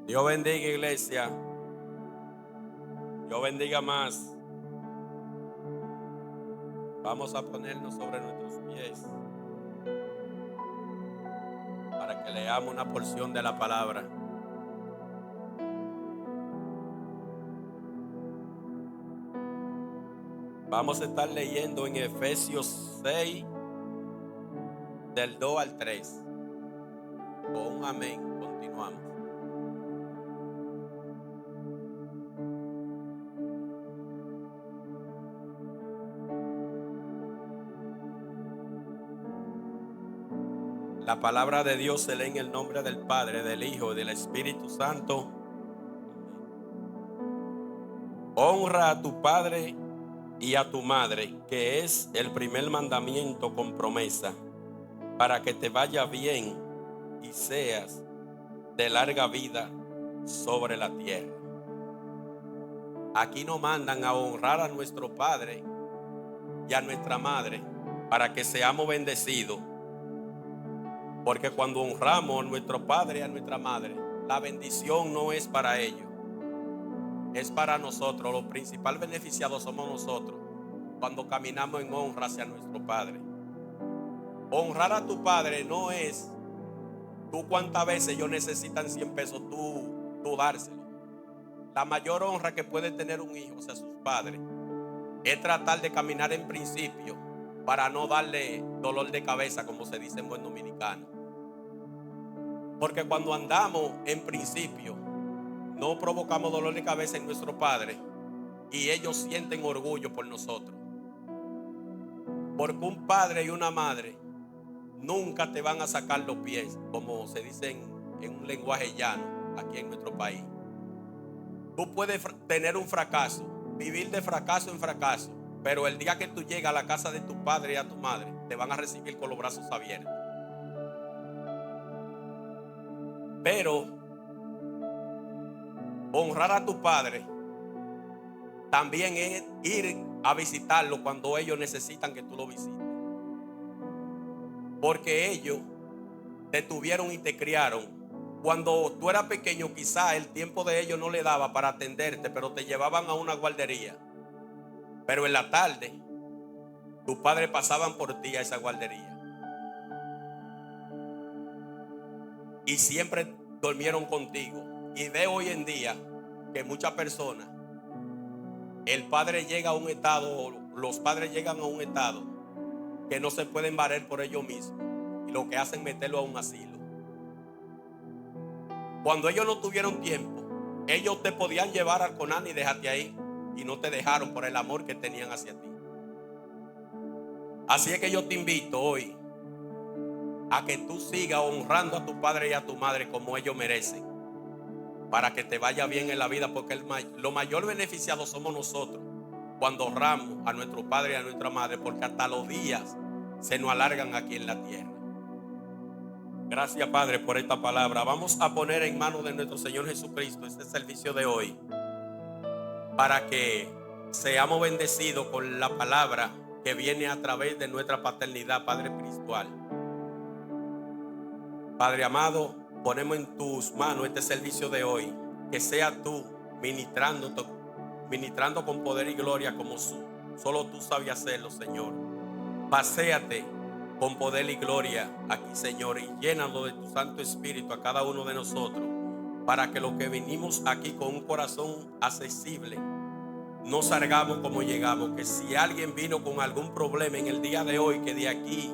Dios bendiga, iglesia. Dios bendiga más. Vamos a ponernos sobre nuestros pies para que leamos una porción de la palabra. Vamos a estar leyendo en Efesios 6, del 2 al 3. Con un amén, continuamos. La palabra de Dios se lee en el nombre del Padre, del Hijo y del Espíritu Santo. Honra a tu padre y a tu madre, que es el primer mandamiento con promesa, para que te vaya bien y seas de larga vida sobre la tierra. Aquí nos mandan a honrar a nuestro padre y a nuestra madre para que seamos bendecidos. Porque cuando honramos a nuestro padre y a nuestra madre, la bendición no es para ellos, es para nosotros. Los principales beneficiados somos nosotros cuando caminamos en honra hacia nuestro padre. Honrar a tu padre no es tú cuántas veces ellos necesitan 100 pesos, tú dárselo. La mayor honra que puede tener un hijo hacia sus padres es tratar de caminar en principio para no darle dolor de cabeza, como se dice en buen dominicano. Porque cuando andamos en principio, no provocamos dolor de cabeza en nuestro padre y ellos sienten orgullo por nosotros. Porque un padre y una madre nunca te van a sacar los pies, como se dice en un lenguaje llano aquí en nuestro país. Tú puedes tener un fracaso, vivir de fracaso en fracaso, pero el día que tú llegas a la casa de tu padre y a tu madre, te van a recibir con los brazos abiertos. Pero honrar a tu padre también es ir a visitarlo cuando ellos necesitan que tú lo visites. Porque ellos te tuvieron y te criaron. Cuando tú eras pequeño, quizá el tiempo de ellos no le daba para atenderte, pero te llevaban a una guardería. Pero en la tarde, tus padres pasaban por ti a esa guardería. Y siempre durmieron contigo. Y ve hoy en día que muchas personas, el padre llega a un estado, los padres llegan a un estado que no se pueden valer por ellos mismos. Y lo que hacen es meterlo a un asilo. Cuando ellos no tuvieron tiempo, ellos te podían llevar al Conan y dejarte ahí. Y no te dejaron por el amor que tenían hacia ti. Así es que yo te invito hoy a que tú sigas honrando a tu padre y a tu madre como ellos merecen, para que te vaya bien en la vida, porque lo mayor beneficiado somos nosotros cuando honramos a nuestro padre y a nuestra madre, porque hasta los días se nos alargan aquí en la tierra. Gracias, Padre, por esta palabra. Vamos a poner en manos de nuestro Señor Jesucristo este servicio de hoy, para que seamos bendecidos con la palabra que viene a través de nuestra paternidad, Padre espiritual. Padre amado, ponemos en tus manos este servicio de hoy. Que sea tú ministrando con poder y gloria como solo tú sabes hacerlo, Señor. Paséate con poder y gloria aquí, Señor, y llénalo de tu Santo Espíritu a cada uno de nosotros, para que los que venimos aquí con un corazón accesible no salgamos como llegamos. Que si alguien vino con algún problema en el día de hoy, que de aquí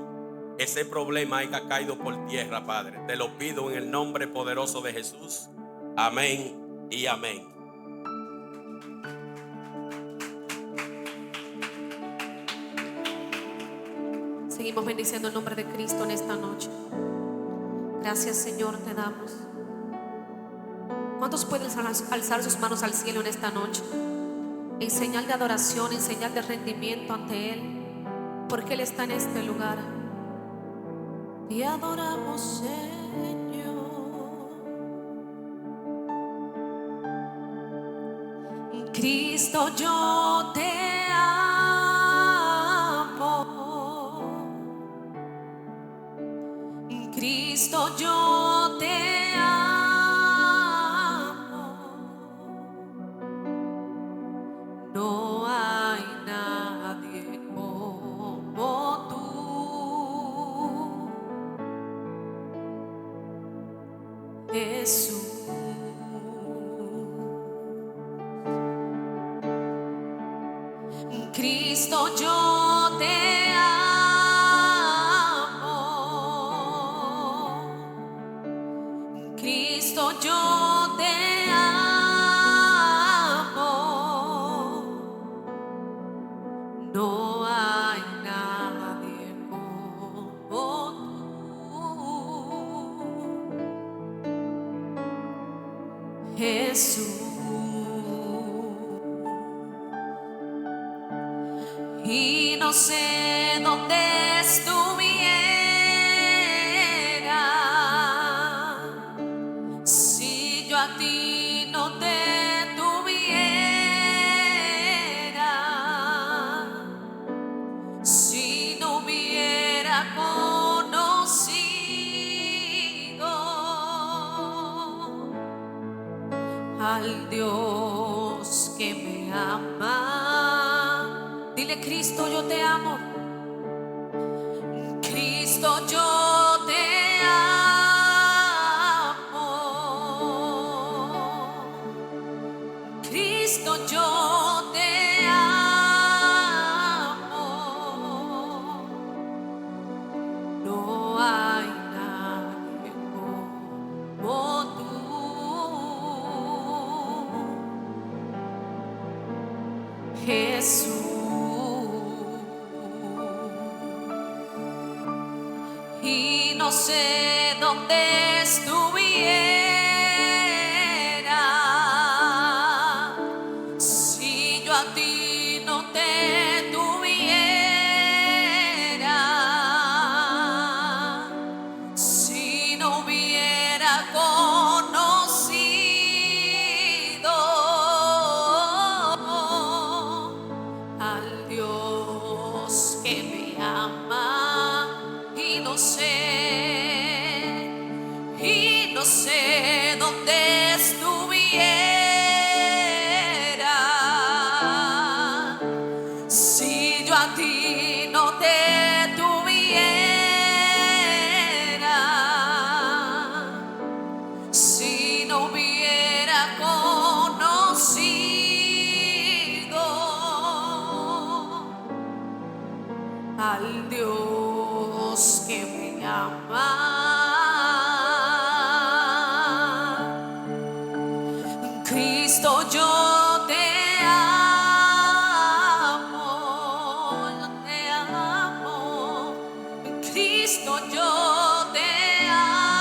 ese problema haya caído por tierra, Padre. Te lo pido en el nombre poderoso de Jesús. Amén y amén. Seguimos bendiciendo el nombre de Cristo en esta noche. Gracias, Señor, te damos. ¿Cuántos pueden alzar sus manos al cielo en esta noche? En señal de adoración, en señal de rendimiento ante Él, porque Él está en este lugar. Te adoramos, Señor. Cristo, yo te amo. Cristo, yo te amo. Jesús. Cristo, yo te amo. Cristo, yo te amo. No hay nadie como tú, Jesús. Y no sé dónde estuviera si yo a ti no te tuviera, si no hubiera conocido al Dios que me ama. Dile: Cristo, yo te amo. Cristo, yo te amo. Cristo, yo te amo. No hay nadie como tú, Jesús. Y no sé dónde estuviera si yo a ti no te tuviera, si no hubiera conocido al Dios que me ama. Y no sé dónde estuviera si yo a ti no te tuviera, si no hubiera conocido al Dios que me ama. Cristo, yo te amo, yo te amo. Cristo, yo te amo.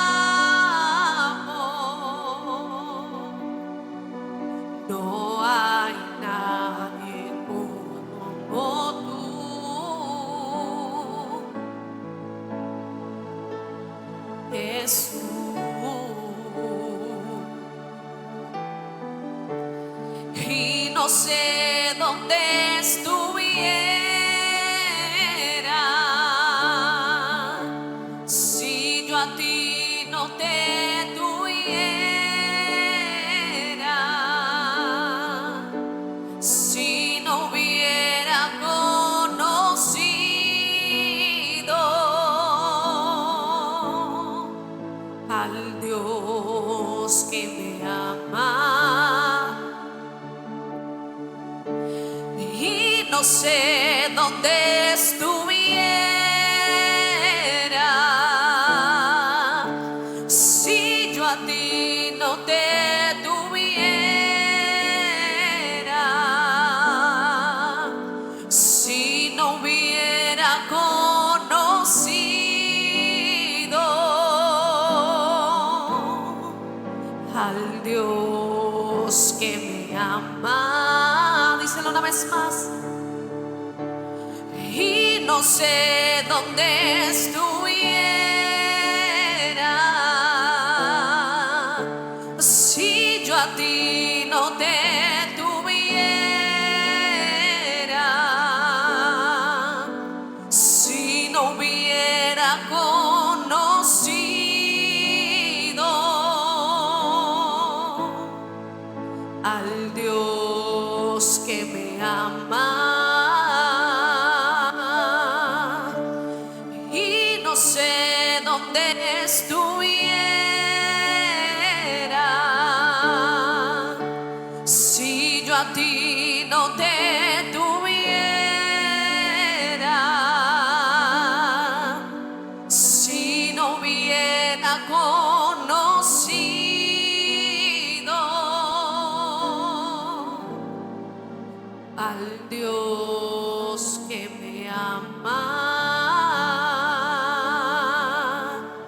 No hay nadie como tú, Jesús. Y no sé dónde estuviera si yo a ti no te tuviera, si no hubiera conocido al Dios que me ama. Y no sé dónde estuviera si yo a ti no te tuviera, si no hubiera conocido al Dios que me ama. Díselo una vez más. Y no sé dónde estuviera si yo a ti no te tuviera, si no hubiera conocido al Dios que me ama. Y no sé dónde estuviera ha conocido al Dios que me ama.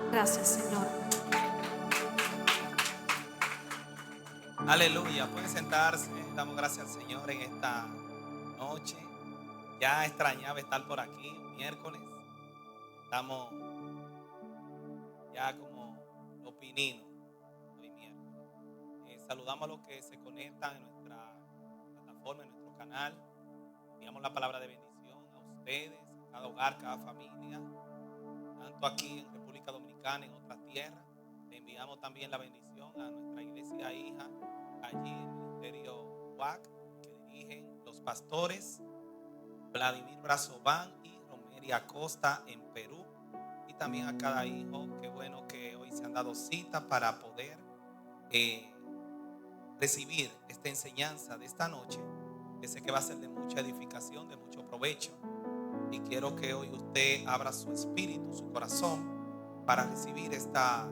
Gracias, Señor. Aleluya, puede sentarse. Damos gracias al Señor en esta noche. Ya extrañaba estar por aquí, miércoles. Estamos ya como los pininos hoy miércoles. Saludamos a los que se conectan en nuestra plataforma, en nuestro canal. Enviamos la palabra de bendición a ustedes, a cada hogar, cada familia, tanto aquí en República Dominicana, en otras tierras. Le enviamos también la bendición a nuestra iglesia hija, allí en el ministerio UAC, que dirigen los pastores Vladimir Brazován y Romeria Acosta en Perú, y también a cada hijo. Qué bueno que hoy se han dado cita para poder recibir esta enseñanza de esta noche, que sé que va a ser de mucha edificación, de mucho provecho, y quiero que hoy usted abra su espíritu, su corazón, para recibir esta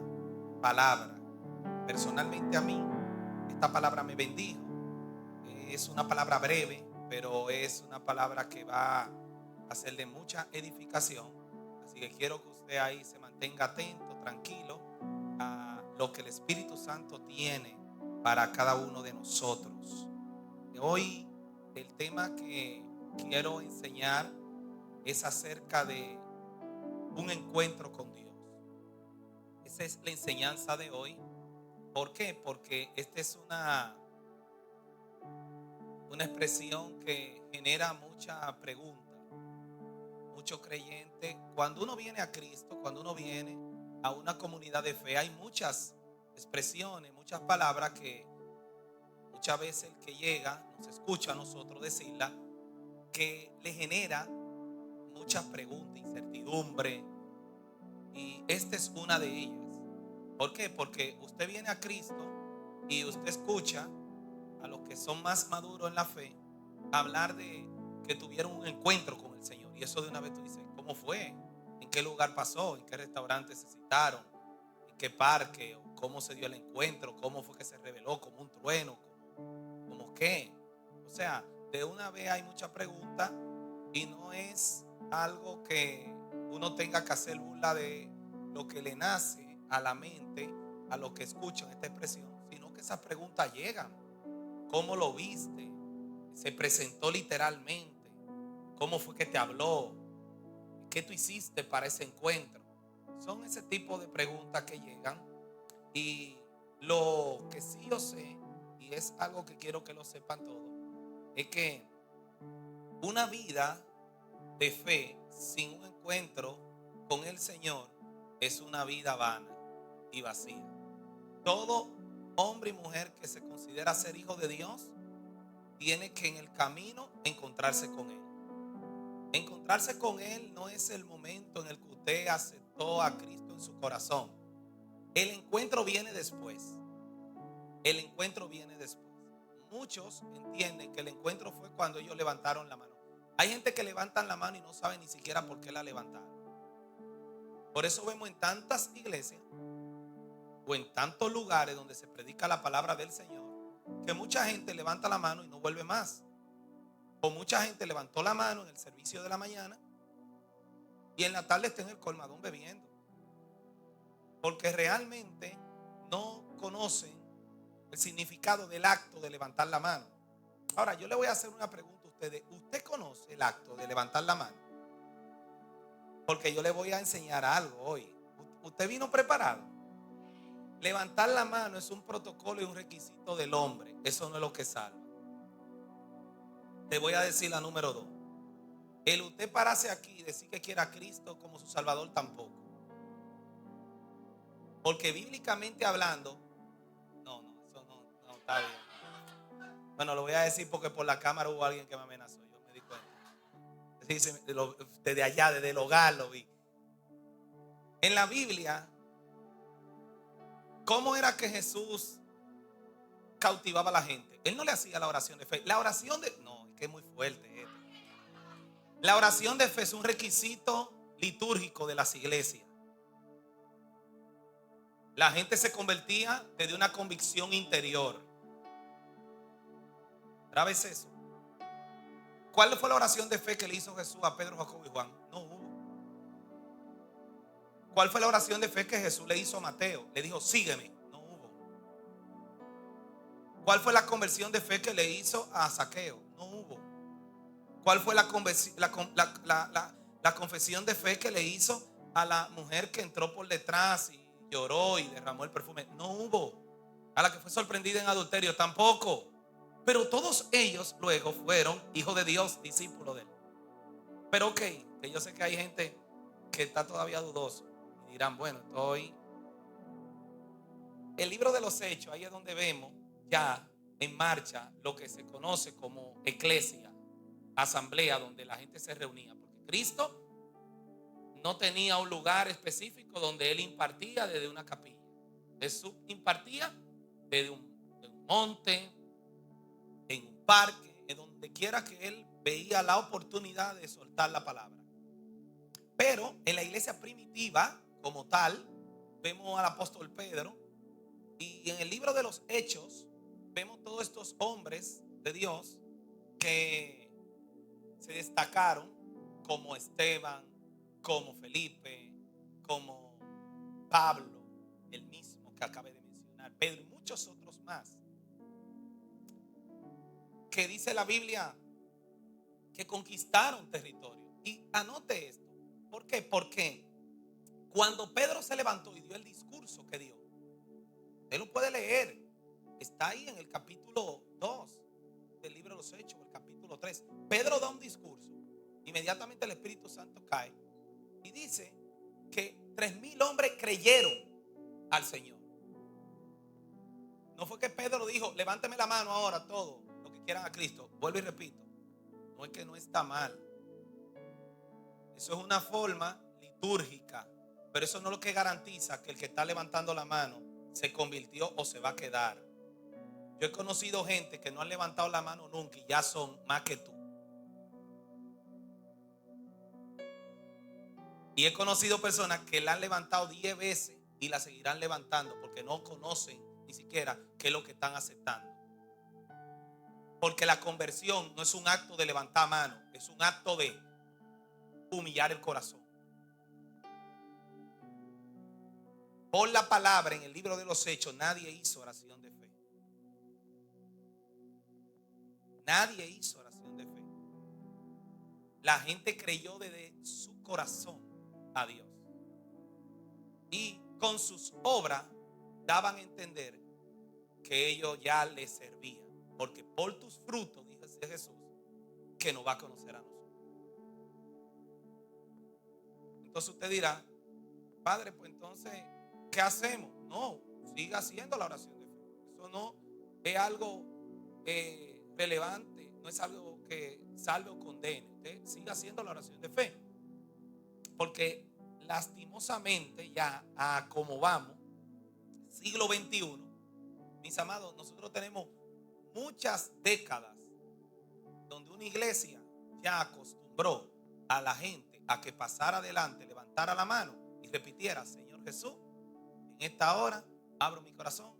palabra. Personalmente a mí esta palabra me bendijo. Es una palabra breve, pero es una palabra que va a ser de mucha edificación. Así que quiero que usted ahí se mantenga atento, tranquilo a lo que el Espíritu Santo tiene para cada uno de nosotros. Hoy el tema que quiero enseñar es acerca de un encuentro con Dios. Esa es la enseñanza de hoy. ¿Por qué? Porque esta es una expresión que genera mucha pregunta, muchos creyentes. Cuando uno viene a Cristo, cuando uno viene a una comunidad de fe, hay muchas expresiones, muchas palabras que muchas veces el que llega nos escucha a nosotros decirla, que le genera muchas preguntas, incertidumbre, y esta es una de ellas. ¿Por qué? Porque usted viene a Cristo y usted escucha a los que son más maduros en la fe hablar de que tuvieron un encuentro con el Señor, y eso de una vez tú dices, ¿cómo fue? ¿En qué lugar pasó? ¿En qué restaurante se citaron? ¿En qué parque? ¿Cómo se dio el encuentro? ¿Cómo fue que se reveló? ¿Como un trueno? ¿Cómo qué? O sea, de una vez hay muchas preguntas, y no es algo que uno tenga que hacer burla de lo que le nace a la mente a los que escuchan esta expresión, sino que esas preguntas llegan. ¿Cómo lo viste? ¿Se presentó literalmente? ¿Cómo fue que te habló? ¿Qué tú hiciste para ese encuentro? Son ese tipo de preguntas que llegan. Y lo que sí yo sé, y es algo que quiero que lo sepan todos, es que una vida de fe sin un encuentro con el Señor es una vida vana y vacía. Todo hombre y mujer que se considera ser hijo de Dios tiene que en el camino encontrarse con Él. Encontrarse con Él no es el momento en el que usted aceptó a Cristo en su corazón. El encuentro viene después. El encuentro viene después. Muchos entienden que el encuentro fue cuando ellos levantaron la mano. Hay gente que levantan la mano y no sabe ni siquiera por qué la levantaron. Por eso vemos en tantas iglesias o en tantos lugares donde se predica la palabra del Señor, que mucha gente levanta la mano y no vuelve más. O mucha gente levantó la mano en el servicio de la mañana y en la tarde está en el colmadón bebiendo, porque realmente no conocen el significado del acto de levantar la mano. Ahora yo le voy a hacer una pregunta a ustedes. ¿Usted conoce el acto de levantar la mano? Porque yo le voy a enseñar algo hoy. ¿Usted vino preparado? Levantar la mano es un protocolo y un requisito del hombre. Eso no es lo que salva. Te voy a decir la número 2. El usted pararse aquí y decir que quiere a Cristo como su Salvador tampoco. Porque bíblicamente hablando, eso no está bien. Bueno, lo voy a decir porque por la cámara hubo alguien que me amenazó. Yo me di cuenta. Desde allá, desde el hogar lo vi. En la Biblia, ¿cómo era que Jesús cautivaba a la gente? Él no le hacía la oración de fe. La oración de... No, es que es muy fuerte esto. La oración de fe es un requisito litúrgico de las iglesias. La gente se convertía desde una convicción interior. ¿Sabes eso? ¿Cuál fue la oración de fe que le hizo Jesús a Pedro, Jacobo y Juan? No hubo. ¿Cuál fue la oración de fe que Jesús le hizo a Mateo? Le dijo, sígueme. No hubo. ¿Cuál fue la conversión de fe que le hizo a Zaqueo? No hubo. ¿Cuál fue la confesión de fe que le hizo a la mujer que entró por detrás y lloró y derramó el perfume? No hubo. A la que fue sorprendida en adulterio, tampoco. Pero todos ellos luego fueron hijos de Dios, discípulos de él. Pero ok, que yo sé que hay gente que está todavía dudoso y dirán, bueno, estoy... El libro de los Hechos, ahí es donde vemos ya en marcha lo que se conoce como eclesia, asamblea, donde la gente se reunía. Porque Cristo no tenía un lugar específico donde él impartía desde una capilla. Jesús impartía desde un monte, en un parque, en donde quiera que él veía la oportunidad de soltar la palabra. Pero en la iglesia primitiva, como tal, vemos al apóstol Pedro, y en el libro de los Hechos vemos todos estos hombres de Dios que se destacaron, como Esteban, como Felipe, como Pablo, el mismo que acabé de mencionar, Pedro y muchos otros más, que dice la Biblia que conquistaron territorio. Y anote esto. ¿Por qué? Porque cuando Pedro se levantó y dio el discurso que dio, usted lo puede leer, está ahí en el capítulo 2 del libro de los Hechos, el capítulo 3. Pedro da un discurso, inmediatamente el Espíritu Santo cae y dice que 3,000 hombres creyeron al Señor. No fue que Pedro dijo, levánteme la mano ahora todos los que quieran a Cristo. Vuelvo y repito, no es que no está mal. Eso es una forma litúrgica, pero eso no es lo que garantiza que el que está levantando la mano se convirtió o se va a quedar. Yo he conocido gente que no han levantado la mano nunca y ya son más que tú. Y he conocido personas que la han levantado 10 veces y la seguirán levantando porque no conocen ni siquiera qué es lo que están aceptando. Porque la conversión no es un acto de levantar mano, es un acto de humillar el corazón. Por la palabra en el libro de los Hechos, nadie hizo oración de fe. Nadie hizo oración de fe. La gente creyó desde su corazón a Dios. Y con sus obras daban a entender que ellos ya les servían. Porque por tus frutos, dice Jesús, que nos va a conocer a nosotros. Entonces usted dirá, Padre, pues entonces, ¿qué hacemos? No, siga haciendo la oración de fe. Eso no es algo relevante, no es algo que salve o condene. Usted siga haciendo la oración de fe. Porque lastimosamente ya a como vamos, siglo XXI, mis amados, nosotros tenemos muchas décadas donde una iglesia ya acostumbró a la gente a que pasara adelante, levantara la mano y repitiera, Señor Jesús, en esta hora abro mi corazón,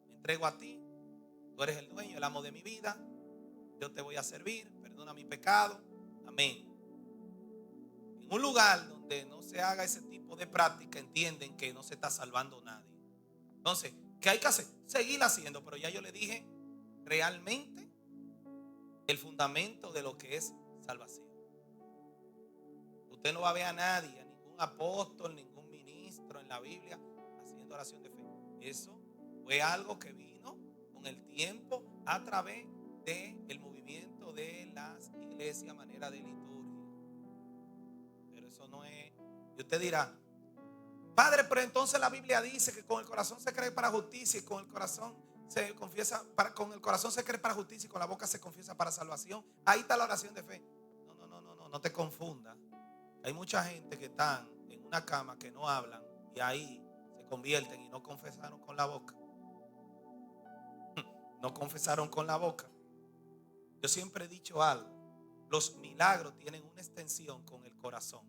me entrego a ti, tú eres el dueño, el amo de mi vida, yo te voy a servir, perdona mi pecado, amén. En un lugar donde no se haga ese tipo de práctica, entienden que no se está salvando nadie. Entonces, ¿qué hay que hacer? Seguir haciendo, pero ya yo le dije realmente el fundamento de lo que es salvación. Usted no va a ver a nadie, a ningún apóstol, ningún ministro en la Biblia haciendo oración de fe. Eso fue algo que vino con el tiempo a través del movimiento de las iglesias a manera de liturgia. Pero eso no es. Y usted dirá, Padre, pero entonces la Biblia dice que con el corazón se cree para justicia y con el corazón se confiesa con el corazón se cree para justicia y con la boca se confiesa para salvación. Ahí está la oración de fe. No te confundas. Hay mucha gente que están en una cama que no hablan y ahí se convierten y no confesaron con la boca. No confesaron con la boca. Yo siempre he dicho algo. Los milagros tienen una extensión con el corazón.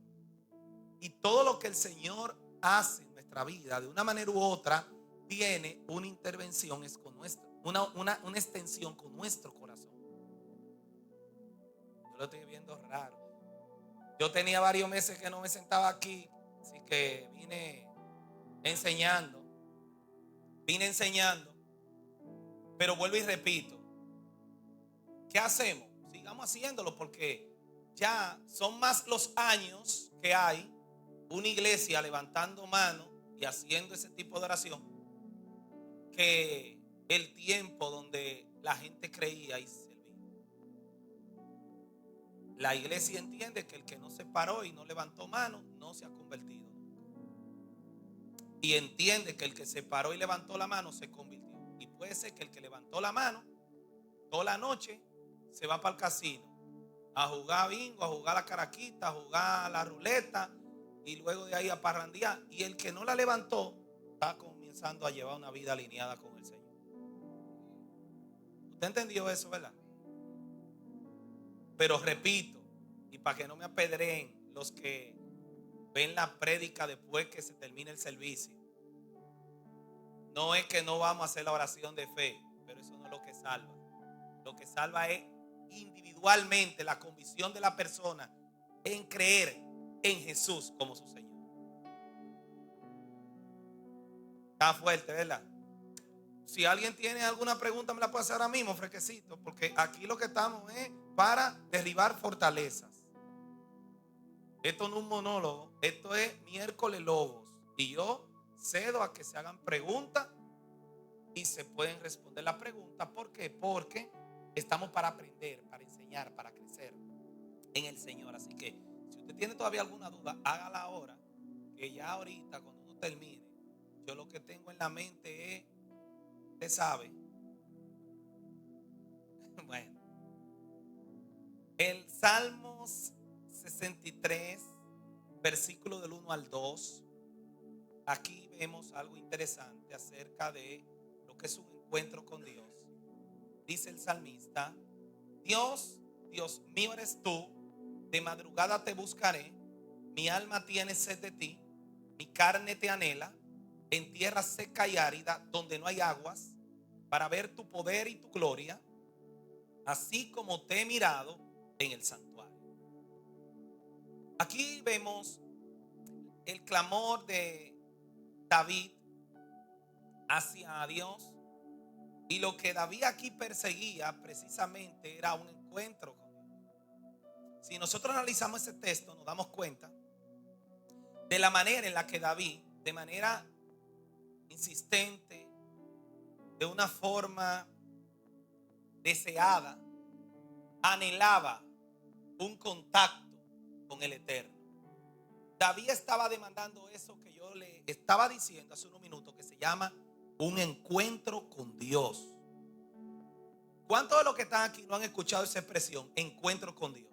Y todo lo que el Señor hace en nuestra vida, de una manera u otra, tiene una intervención, es con una extensión con nuestro corazón. Yo lo estoy viendo raro. Yo tenía varios meses que no me sentaba aquí, así que vine enseñando, pero vuelvo y repito, ¿qué hacemos? Sigamos haciéndolo, porque ya son más los años que hay una iglesia levantando manos y haciendo ese tipo de oración que el tiempo donde la gente creía y servía. La iglesia entiende que el que no se paró y no levantó mano no se ha convertido. Y entiende que el que se paró y levantó la mano se convirtió. Y puede ser que el que levantó la mano toda la noche se va para el casino a jugar bingo, a jugar la caraquita, a jugar la ruleta y luego de ahí a parrandear. Y el que no la levantó está comenzando a llevar una vida alineada con el Señor. ¿Usted entendió eso, verdad? Pero repito, y para que no me apedreen los que ven la prédica después que se termine el servicio, no es que no vamos a hacer la oración de fe, pero eso no es lo que salva. Lo que salva es individualmente la convicción de la persona en creer en Jesús como su Señor. Está fuerte, ¿verdad? Si alguien tiene alguna pregunta, me la puede hacer ahora mismo, fresquecito, porque aquí lo que estamos es para derribar fortalezas. Esto no es un monólogo, esto es miércoles logos. Y yo cedo a que se hagan preguntas y se pueden responder las preguntas. ¿Por qué? Porque estamos para aprender, para enseñar, para crecer en el Señor. Así que si usted tiene todavía alguna duda, hágala ahora, que ya ahorita cuando uno termine, yo lo que tengo en la mente es, usted sabe, bueno, el Salmos 63, versículo del 1 al 2, aquí vemos algo interesante acerca de lo que es un encuentro con Dios. Dice el salmista: Dios, Dios mío eres tú, de madrugada te buscaré, mi alma tiene sed de ti, mi carne te anhela, en tierra seca y árida, donde no hay aguas, para ver tu poder y tu gloria, así como te he mirado en el santuario. Aquí vemos el clamor de David hacia Dios. Y lo que David aquí perseguía precisamente era un encuentro con Dios. Si nosotros analizamos ese texto, nos damos cuenta de la manera en la que David, de manera insistente, de una forma deseada, anhelaba un contacto con el Eterno. David estaba demandando eso que yo le estaba diciendo hace unos minutos, que se llama un encuentro con Dios. ¿Cuántos de los que están aquí no han escuchado esa expresión, encuentro con Dios?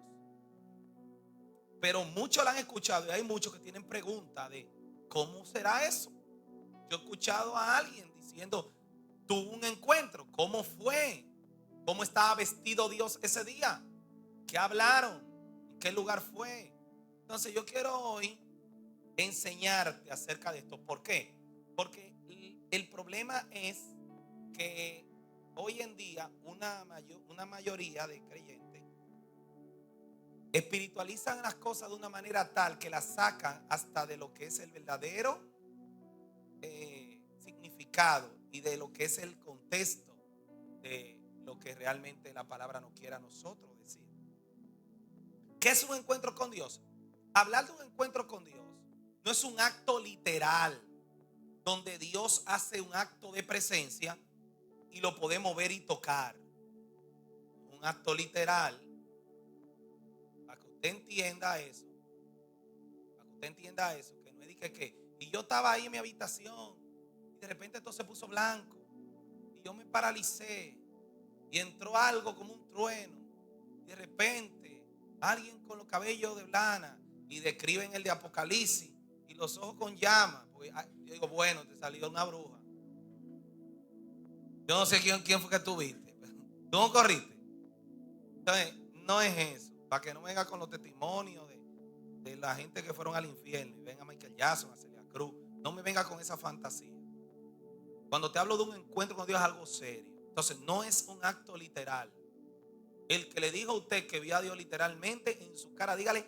Pero muchos la han escuchado y hay muchos que tienen preguntas de ¿cómo será eso? Yo he escuchado a alguien diciendo, tuvo un encuentro, ¿cómo fue? ¿Cómo estaba vestido Dios ese día? ¿Qué hablaron? ¿En qué lugar fue? Entonces yo quiero hoy enseñarte acerca de esto. ¿Por qué? Porque el problema es que hoy en día una mayoría de creyentes espiritualizan las cosas de una manera tal que las sacan hasta de lo que es el verdadero significado y de lo que es el contexto de lo que realmente la palabra nos quiere a nosotros decir. ¿Qué es un encuentro con Dios? Hablar de un encuentro con Dios no es un acto literal donde Dios hace un acto de presencia y lo podemos ver y tocar. Un acto literal, para que usted entienda eso, que no es de que y yo estaba ahí en mi habitación y de repente todo se puso blanco y yo me paralicé y entró algo como un trueno y de repente alguien con los cabellos de lana y describen el de Apocalipsis y los ojos con llamas. Yo digo, bueno, te salió una bruja. Yo no sé quién fue que tú viste. Tú no corriste. Entonces, no es eso. Para que no venga con los testimonios de la gente que fueron al infierno y ven a Michael Jackson, a Celia Cruz. No me venga con esa fantasía. Cuando te hablo de un encuentro con Dios es algo serio. Entonces no es un acto literal. El que le dijo a usted que vio a Dios literalmente, en su cara dígale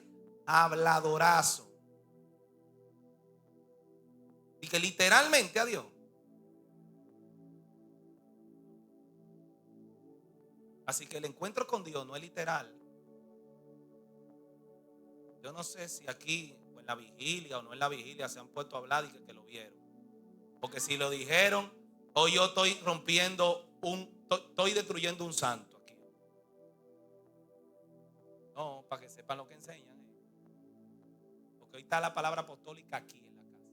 habladorazo. Y que literalmente a Dios. Así que el encuentro con Dios no es literal. Yo no sé si aquí o en la vigilia o no en la vigilia se han puesto a hablar y que lo vieron. Porque si lo dijeron, hoy yo estoy estoy destruyendo un santo aquí. No, para que sepan lo que enseñan. Porque hoy está la palabra apostólica aquí en la casa.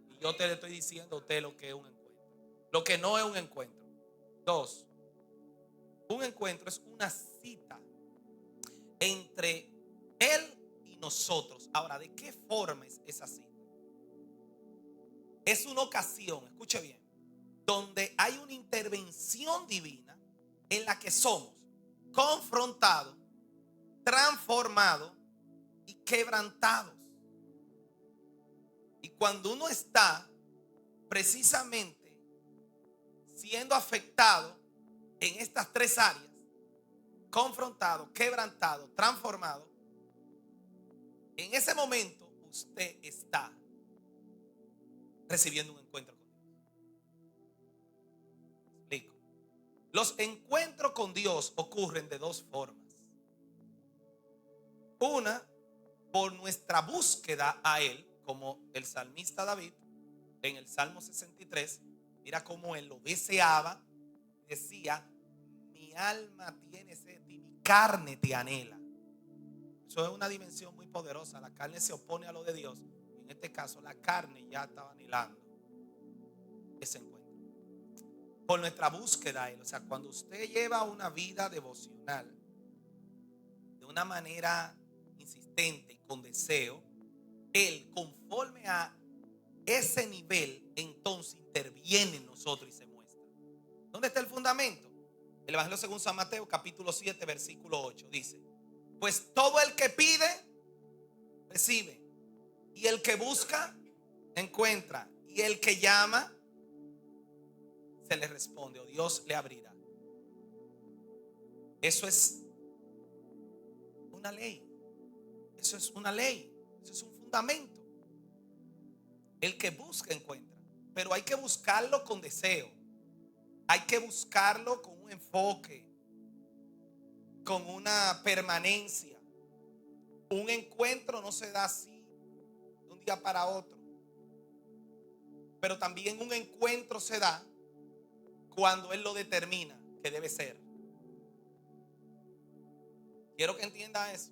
Y yo te le estoy diciendo a usted lo que es un encuentro. Lo que no es un encuentro. 2. Un encuentro es una cita entre Él y nosotros. Ahora, ¿de qué forma es esa cita? Es una ocasión, escuche bien, donde hay una intervención divina en la que somos confrontados, transformados y quebrantados. Y cuando uno está precisamente siendo afectado en estas 3 áreas, confrontado, quebrantado, transformado, en ese momento usted está recibiendo un encuentro con Dios. Explico. Los encuentros con Dios ocurren de 2 formas. Una, por nuestra búsqueda a Él, como el salmista David en el Salmo 63. Mira cómo él lo deseaba. Decía: mi alma tiene sed y mi carne te anhela. Eso es una dimensión muy poderosa. La carne se opone a lo de Dios. En este caso, la carne ya estaba anhelando ese encuentro. Por nuestra búsqueda a Él. O sea, cuando usted lleva una vida devocional de una manera insistente y con deseo, Él, conforme a ese nivel, entonces interviene en nosotros y se muestra. ¿Dónde está el fundamento? El Evangelio según San Mateo, capítulo 7, versículo 8, dice: pues todo el que pide, recibe. Y el que busca, encuentra. Y el que llama, se le responde, o Dios le abrirá. Eso es una ley. Eso es una ley. Eso es un fundamento. El que busca, encuentra. Pero hay que buscarlo con deseo. Hay que buscarlo con un enfoque, con una permanencia. Un encuentro no se da así de un día para otro. Pero también un encuentro se da cuando Él lo determina que debe ser. Quiero que entienda eso.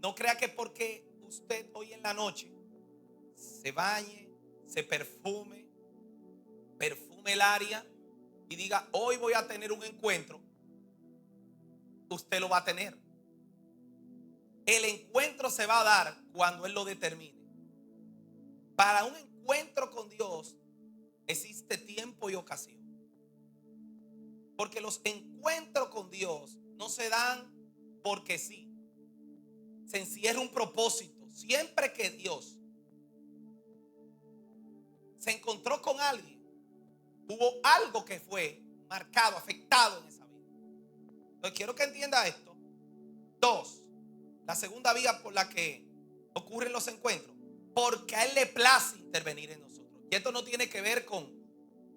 No crea que porque usted hoy en la noche se bañe, se perfume el área y diga: hoy voy a tener un encuentro, usted lo va a tener. El encuentro se va a dar cuando Él lo determine. Para un encuentro con Dios existe tiempo y ocasión. Porque los encuentros con Dios no se dan porque sí. Se encierra un propósito. Siempre que Dios se encontró con alguien, hubo algo que fue marcado, afectado en esa vida. Entonces quiero que entienda esto. 2, la segunda vía por la que ocurren los encuentros, porque a Él le place intervenir en nosotros. Y esto no tiene que ver con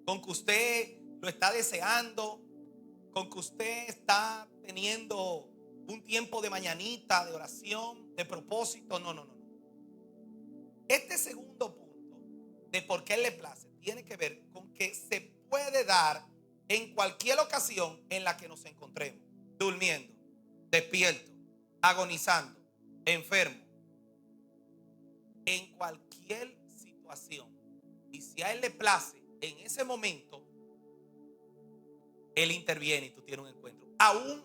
que usted lo está deseando, con que usted está teniendo un tiempo de mañanita, de oración, de propósito. No. Este segundo punto de por qué Él le place tiene que ver con que se puede dar en cualquier ocasión en la que nos encontremos: durmiendo, despierto, agonizando, enfermo, en cualquier situación. Y si a Él le place, en ese momento Él interviene y tú tienes un encuentro, aún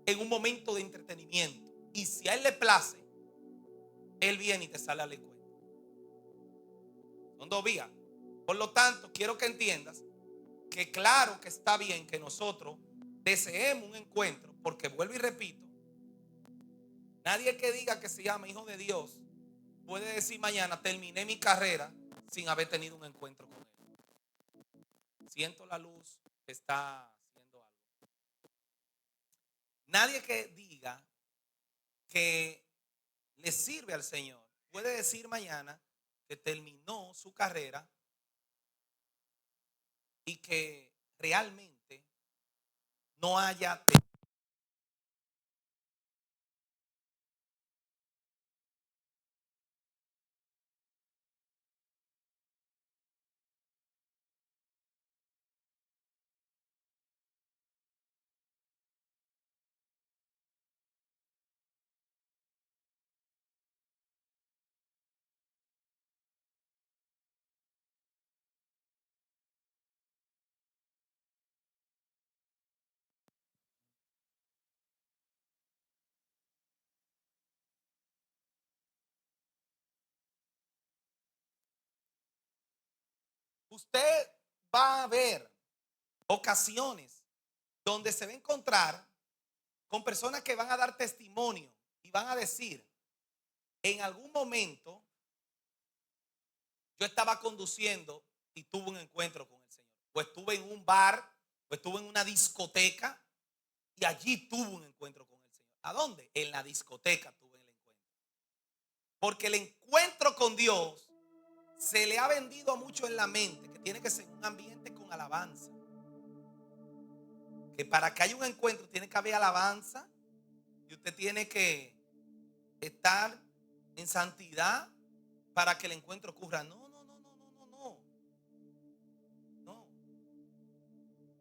en un momento de entretenimiento. Y si a Él le place, Él viene y te sale al encuentro. Son 2 vías. Por lo tanto, quiero que entiendas que claro que está bien que nosotros deseemos un encuentro, porque vuelvo y repito, nadie que diga que se llama hijo de Dios puede decir mañana: terminé mi carrera sin haber tenido un encuentro con Él. Siento la luz que está haciendo algo. Nadie que diga que le sirve al Señor puede decir mañana que terminó su carrera y que realmente no haya tenido. Usted va a ver ocasiones donde se va a encontrar con personas que van a dar testimonio y van a decir, en algún momento yo estaba conduciendo y tuve un encuentro con el Señor. O estuve en un bar, o estuve en una discoteca y allí tuve un encuentro con el Señor. ¿A dónde? En la discoteca tuve el encuentro. Porque el encuentro con Dios se le ha vendido a muchos en la mente que tiene que ser un ambiente con alabanza. Que para que haya un encuentro tiene que haber alabanza y usted tiene que estar en santidad para que el encuentro ocurra. No.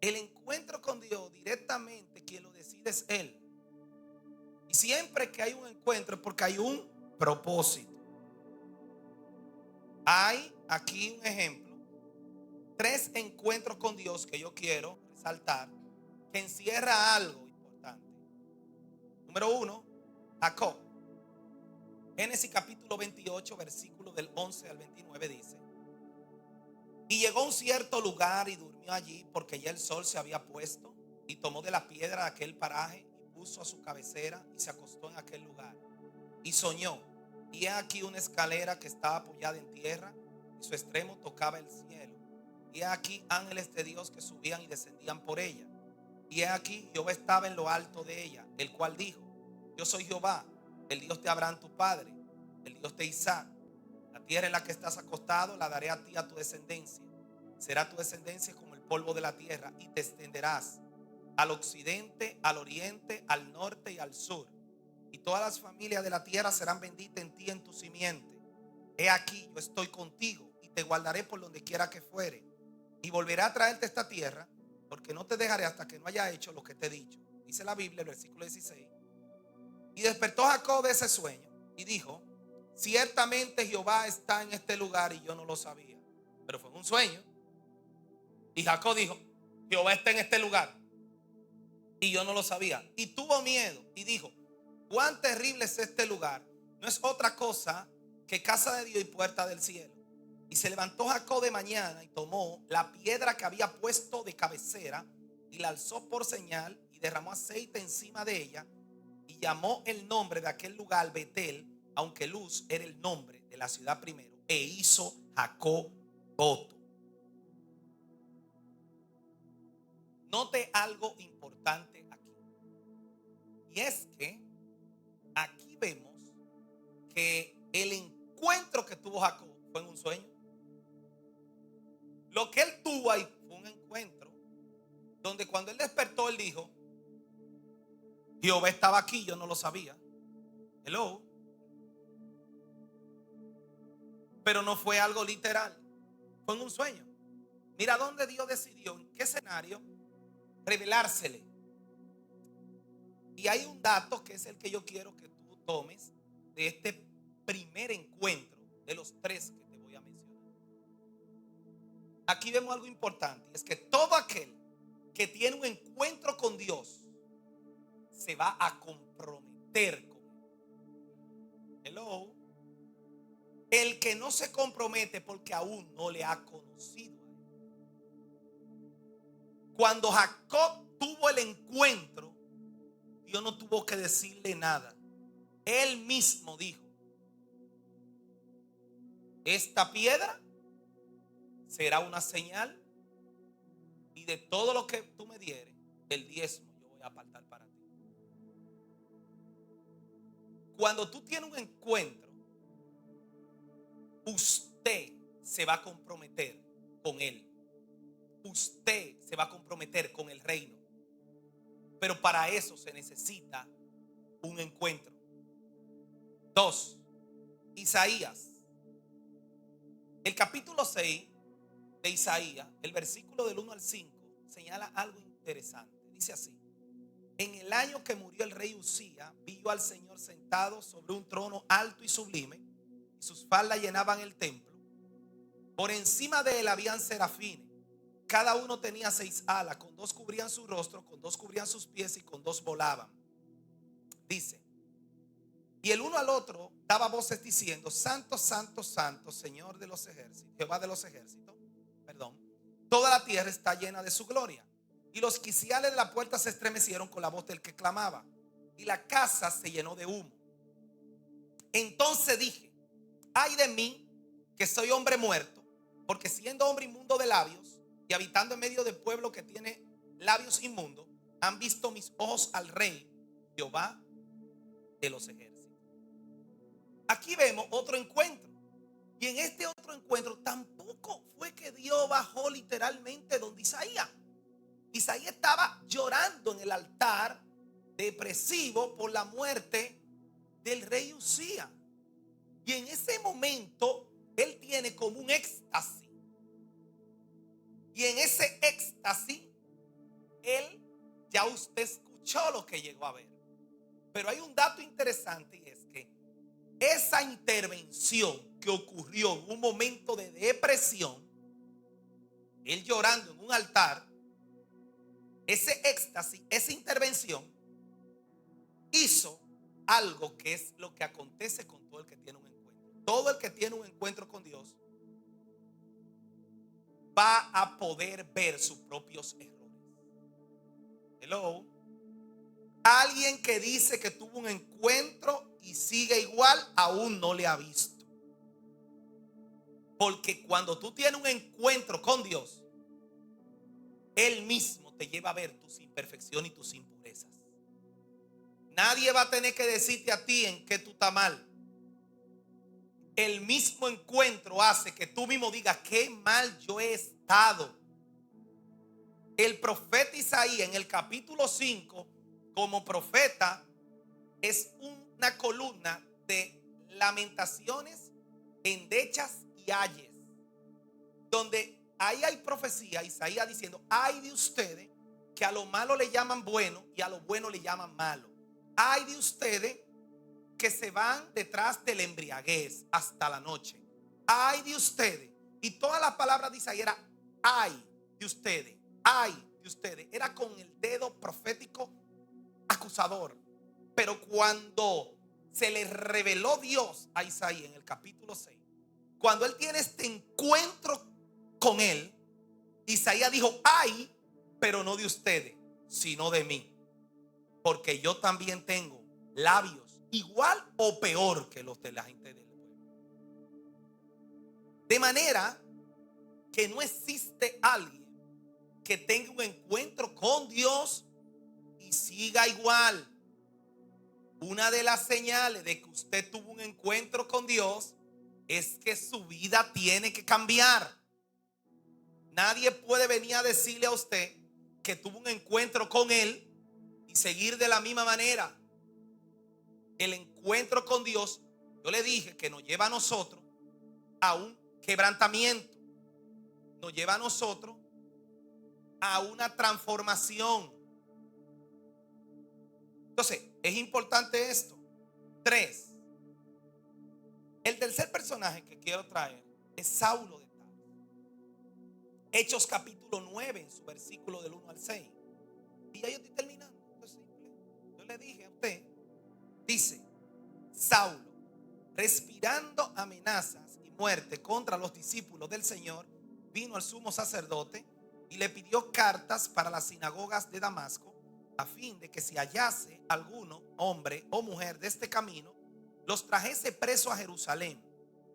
El encuentro con Dios directamente, quien lo decide es Él. Y siempre que hay un encuentro es porque hay un propósito. Hay aquí un ejemplo, 3 encuentros con Dios que yo quiero resaltar, que encierra algo importante. Número 1, Jacob. Génesis capítulo 28, versículo del 11 al 29 dice: y llegó a un cierto lugar y durmió allí porque ya el sol se había puesto, y tomó de la piedra de aquel paraje y puso a su cabecera y se acostó en aquel lugar y soñó, y he aquí una escalera que estaba apoyada en tierra y su extremo tocaba el cielo, y he aquí ángeles de Dios que subían y descendían por ella, y he aquí Jehová estaba en lo alto de ella, el cual dijo: yo soy Jehová, el Dios de Abraham tu padre, el Dios de Isaac. La tierra en la que estás acostado la daré a ti, a tu descendencia. Será tu descendencia como el polvo de la tierra, y te extenderás al occidente, al oriente, al norte y al sur. Y todas las familias de la tierra serán benditas en ti, en tu simiente. He aquí, yo estoy contigo y te guardaré por donde quiera que fuere. Y volveré a traerte a esta tierra, porque no te dejaré hasta que no haya hecho lo que te he dicho. Dice la Biblia, el versículo 16. Y despertó Jacob de ese sueño y dijo: ciertamente Jehová está en este lugar y yo no lo sabía. Pero fue un sueño. Y Jacob dijo: Jehová está en este lugar y yo no lo sabía. Y tuvo miedo y dijo: cuán terrible es este lugar. No es otra cosa que casa de Dios y puerta del cielo. Y se levantó Jacob de mañana y tomó la piedra que había puesto de cabecera y la alzó por señal y derramó aceite encima de ella y llamó el nombre de aquel lugar Betel, aunque Luz era el nombre de la ciudad primero, e hizo Jacob voto. Note algo importante aquí, y es que aquí vemos que el encuentro que tuvo Jacob fue en un sueño. Lo que él tuvo ahí fue un encuentro donde cuando él despertó él dijo: Jehová estaba aquí, yo no lo sabía. Hello. Pero no fue algo literal, fue en un sueño. Mira dónde Dios decidió, en qué escenario revelársele. Y hay un dato que es el que yo quiero que tú tomes de este primer encuentro de los 3 que te voy a mencionar. Aquí vemos algo importante, y es que todo aquel que tiene un encuentro con Dios se va a comprometer con Él. Hello. El que no se compromete porque aún no le ha conocido a Él. Cuando Jacob tuvo el encuentro, Dios no tuvo que decirle nada. Él mismo dijo: esta piedra será una señal, y de todo lo que tú me dieres, el diezmo yo voy a apartar para ti. Cuando tú tienes un encuentro, usted se va a comprometer con él. Usted se va a comprometer con el reino. Pero para eso se necesita un encuentro. 2. Isaías. El capítulo 6 de Isaías, el versículo del 1 al 5, señala algo interesante. Dice así: en el año que murió el rey Usía, vi yo al Señor sentado sobre un trono alto y sublime, y sus faldas llenaban el templo. Por encima de él habían serafines. Cada uno tenía 6 alas, con 2 cubrían su rostro, con 2 cubrían sus pies y con 2 volaban. Dice: y el uno al otro daba voces diciendo: Santo, santo, santo, Señor de los ejércitos, Jehová de los ejércitos, toda la tierra está llena de su gloria. Y los quiciales de la puerta se estremecieron con la voz del que clamaba, y la casa se llenó de humo. Entonces dije: ay de mí, que soy hombre muerto, porque siendo hombre inmundo de labios y habitando en medio del pueblo que tiene labios inmundos, han visto mis ojos al Rey, Jehová de los ejércitos. Aquí vemos otro encuentro. Y en este otro encuentro tampoco fue que Dios bajó literalmente donde Isaías. Isaías estaba llorando en el altar, depresivo por la muerte del rey Usía. Y en ese momento él tiene como un éxtasis. Y en ese éxtasis, ya usted escuchó lo que llegó a ver. Pero hay un dato interesante, y es que esa intervención que ocurrió en un momento de depresión, él llorando en un altar, ese éxtasis, esa intervención hizo algo que es lo que acontece con todo el que tiene un encuentro. Todo el que tiene un encuentro con Dios va a poder ver sus propios errores. Hello. Alguien que dice que tuvo un encuentro y sigue igual, aún no le ha visto. Porque cuando tú tienes un encuentro con Dios, Él mismo te lleva a ver tus imperfecciones y tus impurezas. Nadie va a tener que decirte a ti en qué tú estás mal. El mismo encuentro hace que tú mismo digas: qué mal yo he estado. El profeta Isaías en el capítulo 5, como profeta, es una columna de lamentaciones, endechas y ayes, donde ahí hay profecía. Isaías diciendo: ay de ustedes que a lo malo le llaman bueno y a lo bueno le llaman malo. Ay de ustedes que se van detrás de la embriaguez hasta la noche. Ay de ustedes. Y todas las palabras de Isaías era ay de ustedes, ay de ustedes. Era con el dedo profético acusador. Pero cuando se le reveló Dios a Isaías en el capítulo 6, cuando él tiene este encuentro con él, Isaías dijo: ay, pero no de ustedes, sino de mí, porque yo también tengo labios igual o peor que los de la gente del pueblo. De manera que no existe alguien que tenga un encuentro con Dios y siga igual. Una de las señales de que usted tuvo un encuentro con Dios es que su vida tiene que cambiar. Nadie puede venir a decirle a usted que tuvo un encuentro con Él y seguir de la misma manera. El encuentro con Dios, yo le dije que nos lleva a nosotros a un quebrantamiento, nos lleva a nosotros a una transformación. Entonces, es importante esto. 3. El tercer personaje que quiero traer es Saulo de Tarso. Hechos capítulo 9, en su versículo del 1 al 6. Y ya yo estoy terminando. Esto es simple. Yo le dije a usted, dice: Saulo, respirando amenazas y muerte contra los discípulos del Señor, vino al sumo sacerdote y le pidió cartas para las sinagogas de Damasco, a fin de que si hallase alguno, hombre o mujer de este camino, los trajese preso a Jerusalén.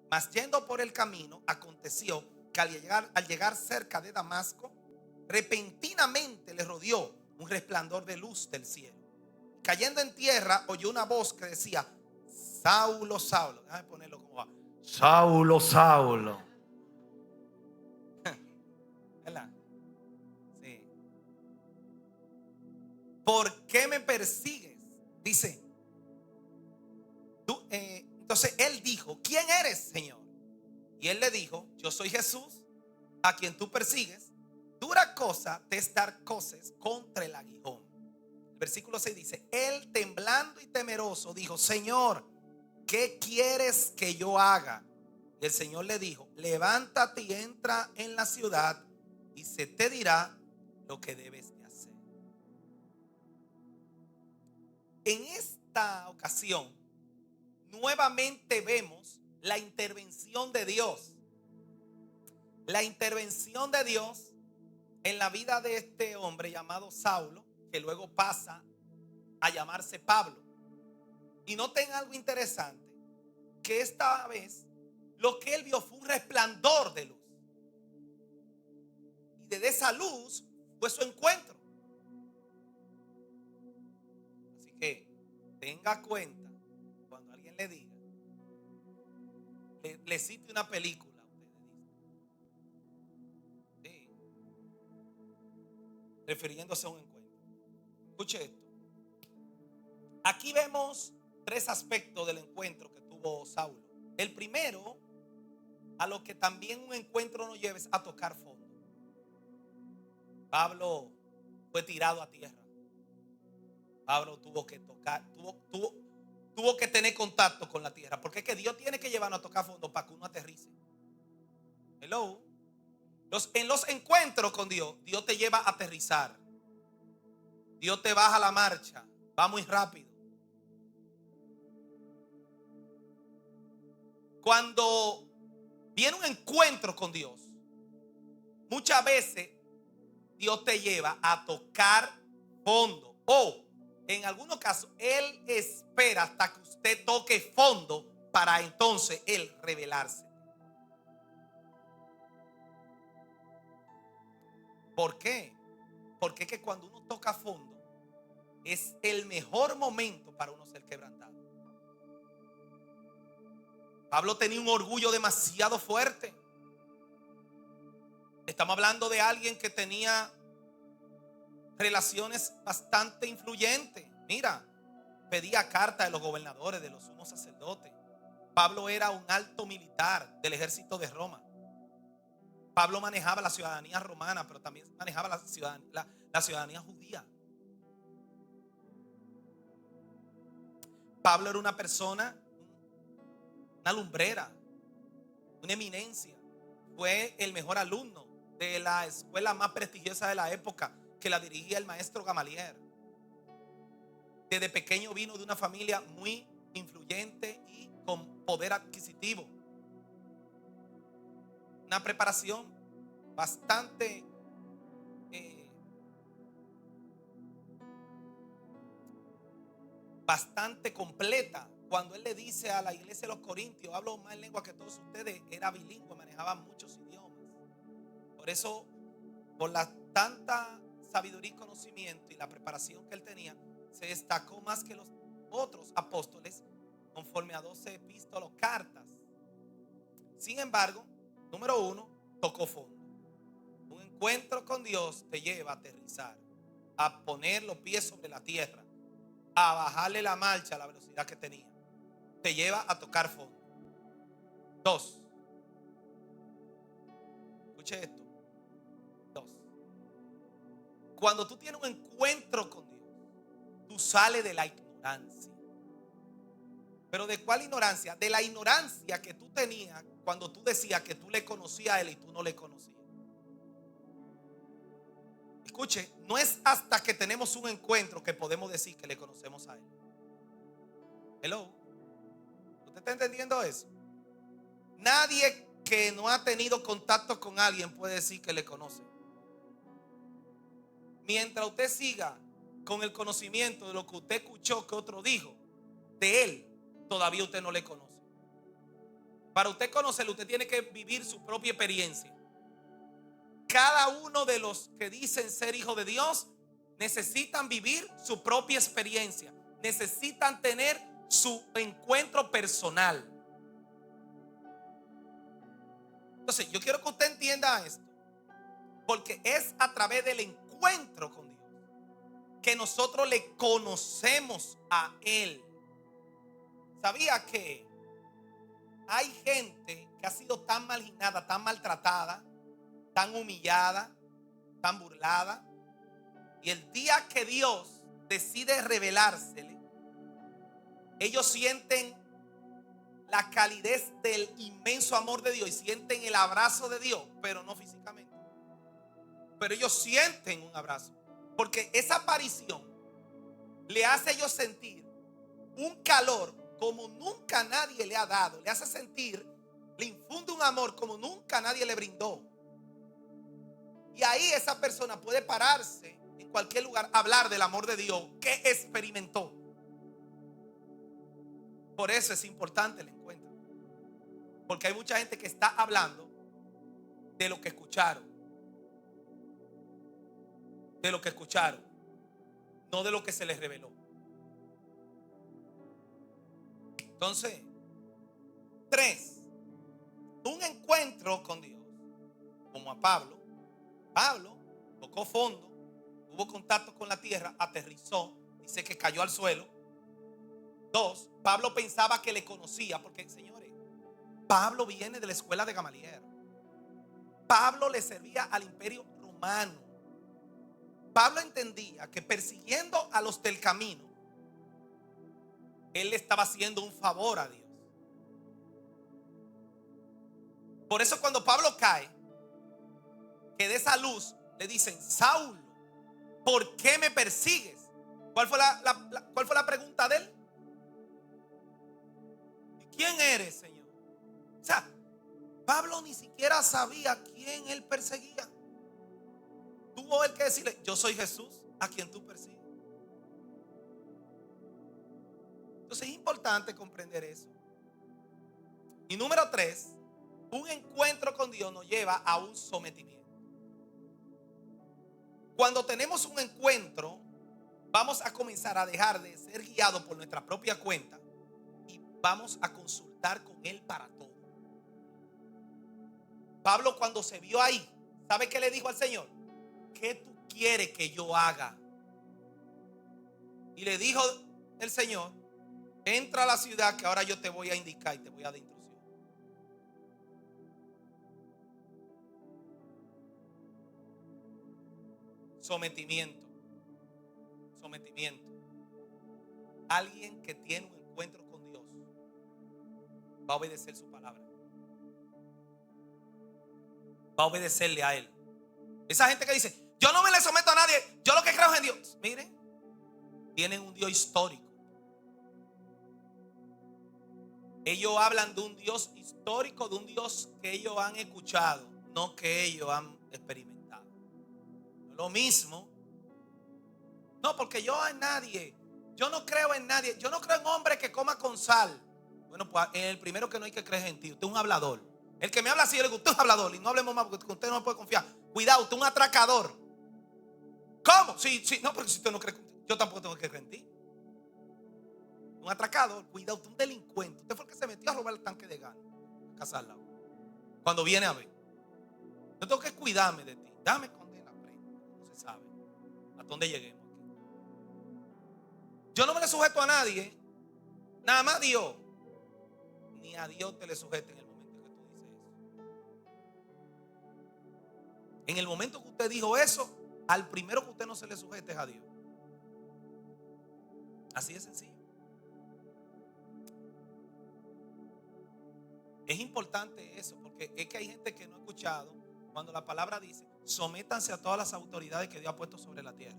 Mas yendo por el camino, aconteció porque al llegar cerca de Damasco, repentinamente le rodeó un resplandor de luz del cielo. Cayendo en tierra, oyó una voz que decía: Saulo, Saulo. Déjame ponerlo como va. Saulo, Saulo. ¿Verdad? Sí. ¿Por qué me persigues? Dice. Entonces él dijo: ¿quién eres, Señor? Y él le dijo: yo soy Jesús, a quien tú persigues. Dura cosa te es dar coces contra el aguijón. El versículo 6 dice: él, temblando y temeroso, dijo: Señor, ¿qué quieres que yo haga? Y el Señor le dijo: levántate y entra en la ciudad, y se te dirá lo que debes de hacer. En esta ocasión, nuevamente vemos la intervención de Dios. La intervención de Dios en la vida de este hombre llamado Saulo, que luego pasa a llamarse Pablo. Y noten algo interesante, que esta vez lo que él vio fue un resplandor de luz. Y desde esa luz fue su encuentro. Así que tenga cuenta cuando alguien le diga, le cite una película. Sí. Refiriéndose a un encuentro. Escuche esto. Aquí vemos tres aspectos del encuentro que tuvo Saulo. El primero, a lo que también un encuentro nos lleva, es a tocar fondo. Pablo fue tirado a tierra. Pablo tuvo que tocar, tuvo que tener contacto con la tierra, porque es que Dios tiene que llevarnos a tocar fondo para que uno aterrice. Hello. En los encuentros con Dios, Dios te lleva a aterrizar. Dios te baja la marcha, va muy rápido. Cuando viene un encuentro con Dios, muchas veces Dios te lleva a tocar fondo, o en algunos casos Él espera hasta que usted toque fondo para entonces Él revelarse. ¿Por qué? Porque es que cuando uno toca fondo es el mejor momento para uno ser quebrantado. Pablo tenía un orgullo demasiado fuerte. Estamos hablando de alguien que tenía relaciones bastante influyentes. Mira, pedía cartas de los gobernadores, de los sumos sacerdotes. Pablo era un alto militar del ejército de Roma. Pablo manejaba la ciudadanía romana, pero también manejaba la ciudadanía judía. Pablo era una persona, una lumbrera, una eminencia. Fue el mejor alumno de la escuela más prestigiosa de la época, que la dirigía el maestro Gamaliel. Desde pequeño vino de una familia muy influyente y con poder adquisitivo. Una preparación bastante completa. Cuando él le dice a la iglesia de los Corintios: hablo más lengua que todos ustedes, era bilingüe, manejaba muchos idiomas. Por eso, por la tanta sabiduría y conocimiento y la preparación que él tenía, se destacó más que los otros apóstoles, conforme a 12 epístolas o cartas. Sin embargo, número uno, tocó fondo. Un encuentro con Dios te lleva a aterrizar, a poner los pies sobre la tierra, a bajarle la marcha a la velocidad que tenía. Te lleva a tocar fondo. Dos. Escuche esto. Dos. Cuando tú tienes un encuentro con Dios, tú sales de la ignorancia. ¿Pero de cuál ignorancia? De la ignorancia que tú tenías cuando tú decías que tú le conocías a Él y tú no le conocías. Escuche, no es hasta que tenemos un encuentro que podemos decir que le conocemos a Él. Hello. ¿Usted está entendiendo eso? Nadie que no ha tenido contacto con alguien puede decir que le conoce. Mientras usted siga con el conocimiento de lo que usted escuchó que otro dijo de Él, todavía usted no le conoce. Para usted conocerlo, usted tiene que vivir su propia experiencia. cada uno de los que dicen ser hijos de Dios necesitan vivir su propia experiencia, necesitan tener su encuentro personal. Entonces, yo quiero que usted entienda esto, porque es a través del encuentro con Dios que nosotros le conocemos a Él. ¿Sabía que hay gente que ha sido tan marginada, tan maltratada, tan humillada, tan burlada? Y el día que Dios decide revelársele, ellos sienten la calidez del inmenso amor de Dios y sienten el abrazo de Dios, pero no físicamente. Pero ellos sienten un abrazo, porque esa aparición le hace a ellos sentir un calor como nunca nadie le ha dado. Le hace sentir, le infunde un amor como nunca nadie le brindó. Y ahí esa persona puede pararse en cualquier lugar, hablar del amor de Dios que experimentó. Por eso es importante el encuentro, porque hay mucha gente que está hablando de lo que escucharon, no de lo que se les reveló. Entonces, 3, un encuentro con Dios, como a Pablo tocó fondo, tuvo contacto con la tierra, aterrizó, dice que cayó al suelo. 2, Pablo pensaba que le conocía, porque, señores, Pablo viene de la escuela de Gamaliel. Pablo le servía al imperio romano. Pablo entendía que persiguiendo a los del camino, él le estaba haciendo un favor a Dios. Por eso cuando Pablo cae, que de esa luz le dicen: Saulo, ¿por qué me persigues? ¿Cuál fue la pregunta de él? ¿Quién eres, Señor? O sea, Pablo ni siquiera sabía quién él perseguía. Tuvo él que decirle: yo soy Jesús a quien tú persigues. Entonces es importante comprender eso. Y número 3, un encuentro con Dios nos lleva a un sometimiento. Cuando tenemos un encuentro, vamos a comenzar a dejar de ser guiados por nuestra propia cuenta y vamos a consultar con Él para todo. Pablo, cuando se vio ahí, ¿sabe qué le dijo al Señor? ¿Qué tú quieres que yo haga? Y le dijo el Señor: entra a la ciudad que ahora yo te voy a indicar y te voy a dar instrucción. Sometimiento. Alguien que tiene un encuentro con Dios va a obedecer su palabra, va a obedecerle a Él. Esa gente que dice: yo no me le someto a nadie, yo lo que creo es en Dios. Miren, tienen un Dios histórico. Ellos hablan de un Dios histórico, de un Dios que ellos han escuchado, no que ellos han experimentado. Lo mismo. No, porque yo no creo en nadie. Yo no creo en hombre que coma con sal. Bueno, pues el primero que no hay que creer en ti. Usted es un hablador. El que me habla así, yo le digo: usted es un hablador. Y no hablemos más porque usted no me puede confiar. Cuidado, usted es un atracador. ¿Cómo? Sí, no, porque si usted no cree, yo tampoco tengo que creer en ti. Un atracador, cuidado, usted es un delincuente. Usted fue el que se metió a robar el tanque de gas a casa al lado. Cuando viene a ver, yo tengo que cuidarme de ti. Dame esconder la prenda. No se sabe a dónde lleguemos aquí. Yo no me le sujeto a nadie, nada más Dios. Ni a Dios te le sujete en el momento que tú dices eso. En el momento que usted dijo eso, al primero que usted no se le sujete es a Dios. Así de sencillo. Es importante eso, porque es que hay gente que no ha escuchado cuando la palabra dice: sométanse a todas las autoridades que Dios ha puesto sobre la tierra.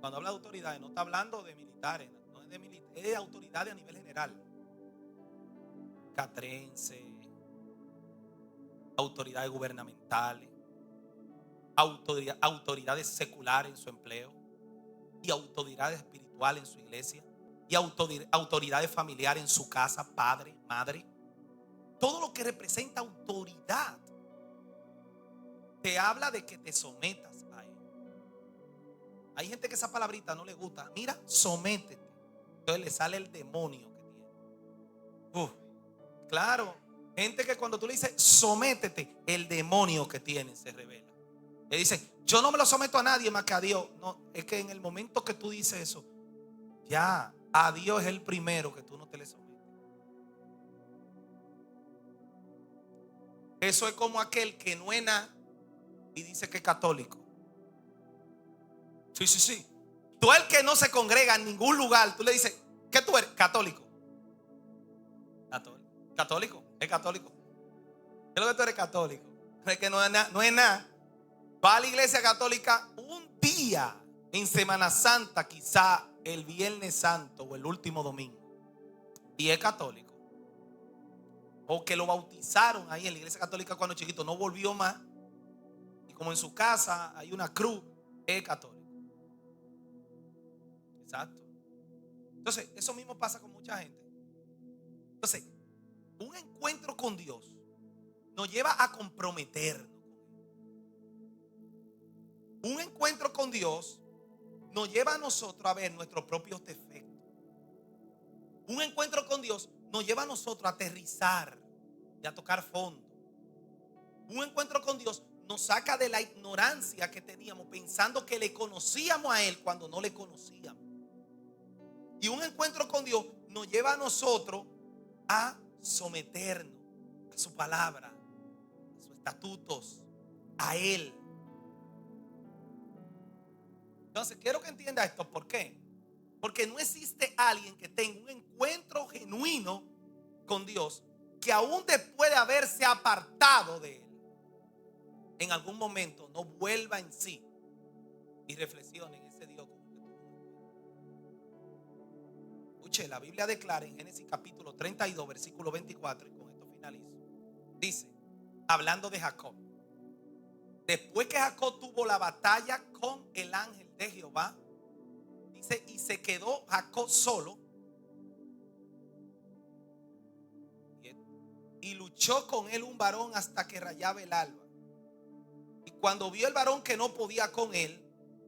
Cuando habla de autoridades, no está hablando de militares, no es de militares, es de autoridades a nivel general. Catrense, autoridades gubernamentales, autoridades seculares en su empleo, y autoridades espirituales en su iglesia, y autoridades familiares en su casa, padre, madre. todo lo que representa autoridad te habla de que te sometas a él. Hay gente que esa palabrita no le gusta. Mira, sométete. Entonces le sale el demonio que tiene. Claro, gente que cuando tú le dices sométete, el demonio que tiene se revela. Le dice, yo no me lo someto a nadie más que a Dios. No, es que en el momento que tú dices eso, ya a Dios es el primero que tú no te le sometes. Eso es como aquel que no es nada y dice que es católico. Sí. Tú el que no se congrega en ningún lugar, tú le dices, ¿qué tú eres? Católico. Católico. Es católico. ¿Qué es lo que tú eres? Católico. Es que no es nada. Va a la iglesia católica un día en Semana Santa, quizá el Viernes Santo o el último domingo, y es católico. O que lo bautizaron ahí en la iglesia católica cuando chiquito, no volvió más. Y como en su casa hay una cruz, es católico. Exacto. Entonces, eso mismo pasa con mucha gente. Entonces, un encuentro con Dios nos lleva a comprometernos. Un encuentro con Dios nos lleva a nosotros a ver nuestros propios defectos. Un encuentro con Dios nos lleva a nosotros a aterrizar y a tocar fondo. Un encuentro con Dios nos saca de la ignorancia que teníamos pensando que le conocíamos a Él cuando no le conocíamos. Y un encuentro con Dios nos lleva a nosotros a someternos a su palabra, a sus estatutos, a Él. Entonces quiero que entienda esto. ¿Por qué? Porque no existe alguien que tenga un encuentro genuino con Dios que aún después de haberse apartado de Él, en algún momento no vuelva en sí y reflexione en ese Dios con el que tuvo un encuentro. Escuche, la Biblia declara en Génesis capítulo 32 versículo 24, y con esto finalizo. Dice, hablando de Jacob, después que Jacob tuvo la batalla con el ángel de Jehová, dice, y se quedó Jacob solo y luchó con él un varón hasta que rayaba el alba. Y cuando vio el varón que no podía con él,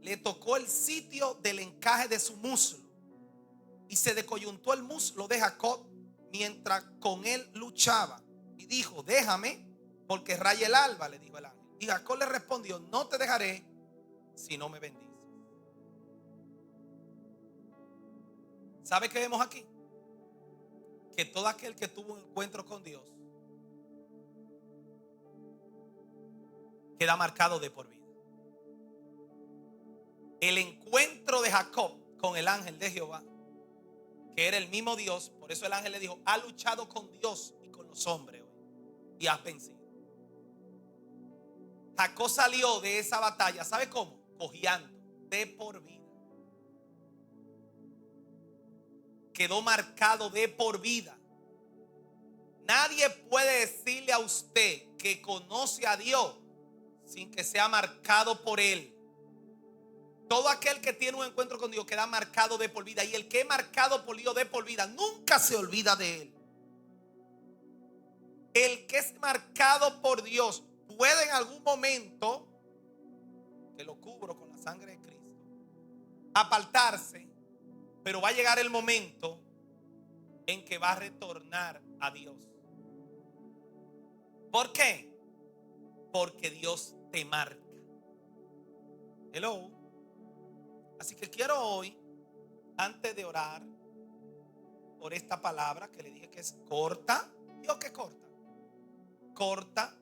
le tocó el sitio del encaje de su muslo y se descoyuntó el muslo de Jacob mientras con él luchaba. Y dijo, déjame porque raya el alba, le dijo el ángel. Y Jacob le respondió, no te dejaré si no me bendices. ¿Sabe qué vemos aquí? Que todo aquel que tuvo un encuentro con Dios queda marcado de por vida. El encuentro de Jacob con el ángel de Jehová, que era el mismo Dios, por eso el ángel le dijo, ha luchado con Dios y con los hombres hoy y has vencido. Jacob salió de esa batalla, ¿sabe cómo? Cojeando de por vida. Quedó marcado de por vida. Nadie puede decirle a usted que conoce a Dios sin que sea marcado por Él. Todo aquel que tiene un encuentro con Dios queda marcado de por vida. Y el que es marcado por Dios de por vida nunca se olvida de Él. El que es marcado por Dios puede en algún momento, que lo cubro con la sangre de Cristo, apartarse, pero va a llegar el momento en que va a retornar a Dios. ¿Por qué? Porque Dios te marca. Hello. Así que quiero hoy, antes de orar por esta palabra que le dije que es corta, digo que es corta,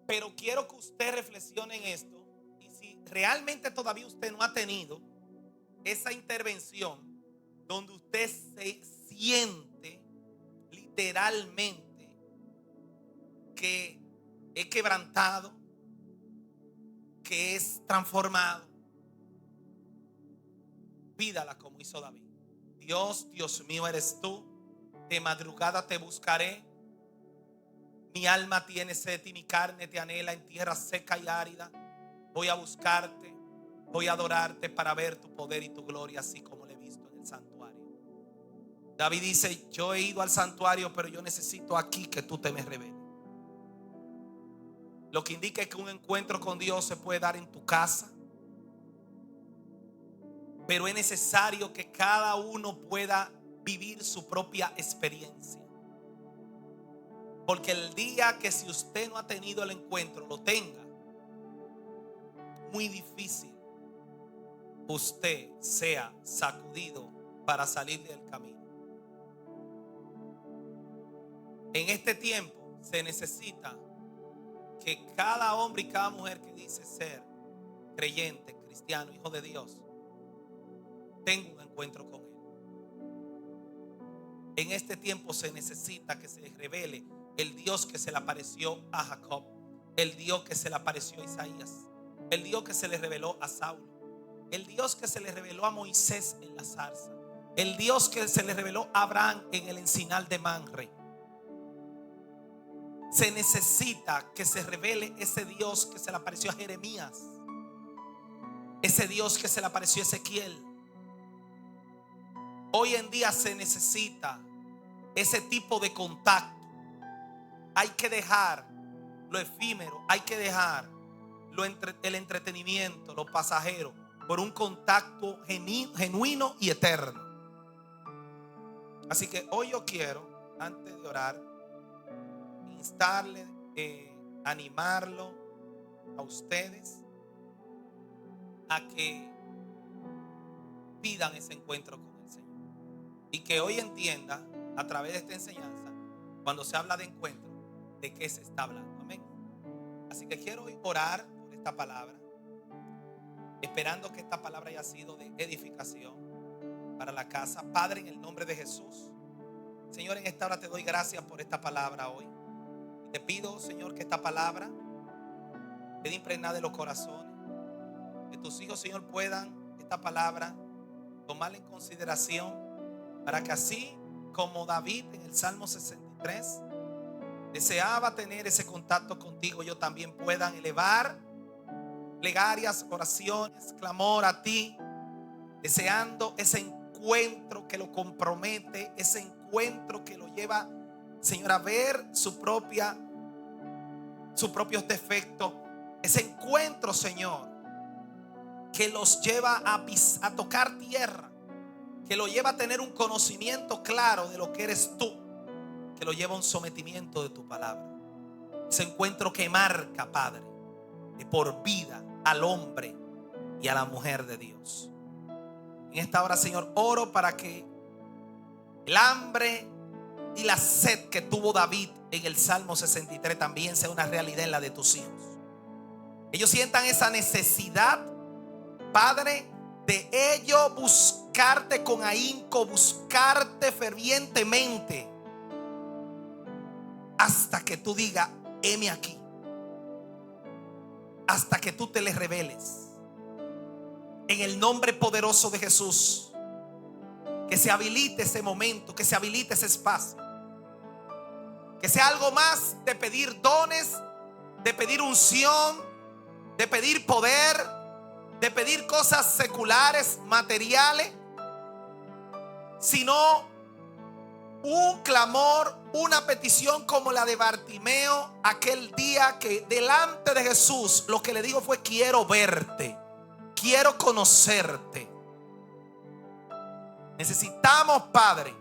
pero quiero que usted reflexione en esto. Y si realmente todavía usted no ha tenido esa intervención donde usted se siente literalmente que es quebrantado, que es transformado, pídala como hizo David. Dios, Dios mío eres tú, de madrugada te buscaré. Mi alma tiene sed de ti, mi carne te anhela en tierra seca y árida. Voy a buscarte, voy a adorarte para ver tu poder y tu gloria, así como lo he visto en el santuario. David dice: yo he ido al santuario, pero yo necesito aquí que tú te me reveles. Lo que indica que un encuentro con Dios se puede dar en tu casa, pero es necesario que cada uno pueda vivir su propia experiencia. Porque el día que, si usted no ha tenido el encuentro, lo tenga, muy difícil usted sea sacudido para salir del camino. En este tiempo se necesita que cada hombre y cada mujer que dice ser creyente, cristiano, hijo de Dios, tenga un encuentro con Él. En este tiempo se necesita que se revele el Dios que se le apareció a Jacob, el Dios que se le apareció a Isaías, el Dios que se le reveló a Saulo, el Dios que se le reveló a Moisés en la zarza, el Dios que se le reveló a Abraham en el encinar de Manre. Se necesita que se revele ese Dios que se le apareció a Jeremías, ese Dios que se le apareció a Ezequiel. Hoy en día se necesita ese tipo de contacto. Hay que dejar lo efímero, hay que dejar el entretenimiento, lo pasajero, por un contacto genuino y eterno. Así que hoy yo quiero, antes de orar, instarle, animarlo a ustedes a que pidan ese encuentro con el Señor, y que hoy entienda a través de esta enseñanza, cuando se habla de encuentro, de qué se está hablando. Amén. Así que quiero hoy orar por esta palabra, esperando que esta palabra haya sido de edificación para la casa. Padre, en el nombre de Jesús, Señor, en esta hora te doy gracias por esta palabra hoy. Y te pido, Señor, que esta palabra quede impregnada de los corazones, que tus hijos, Señor, puedan esta palabra tomarla en consideración, para que así como David en el Salmo 63 deseaba tener ese contacto contigo, yo también puedan elevar plegarias, oraciones, clamor a ti, deseando ese encuentro que lo compromete, ese encuentro que lo lleva, Señor, a ver sus propios defectos, ese encuentro, Señor, que los lleva a tocar tierra, que lo lleva a tener un conocimiento claro de lo que eres tú, que lo lleva a un sometimiento de tu palabra. Ese encuentro que marca, Padre, de por vida al hombre y a la mujer de Dios. En esta hora, Señor, oro para que el hambre y la sed que tuvo David en el Salmo 63 también sea una realidad en la de tus hijos. Ellos sientan esa necesidad, Padre, de ellos buscarte con ahínco, buscarte fervientemente, hasta que tú digas: heme aquí. Hasta que tú te les reveles. En el nombre poderoso de Jesús, que se habilite ese momento, que se habilite ese espacio, que sea algo más de pedir dones, de pedir unción, de pedir poder, de pedir cosas seculares, materiales, sino un clamor, una petición como la de Bartimeo aquel día, que delante de Jesús lo que le dijo fue: quiero verte, quiero conocerte. Necesitamos, Padre,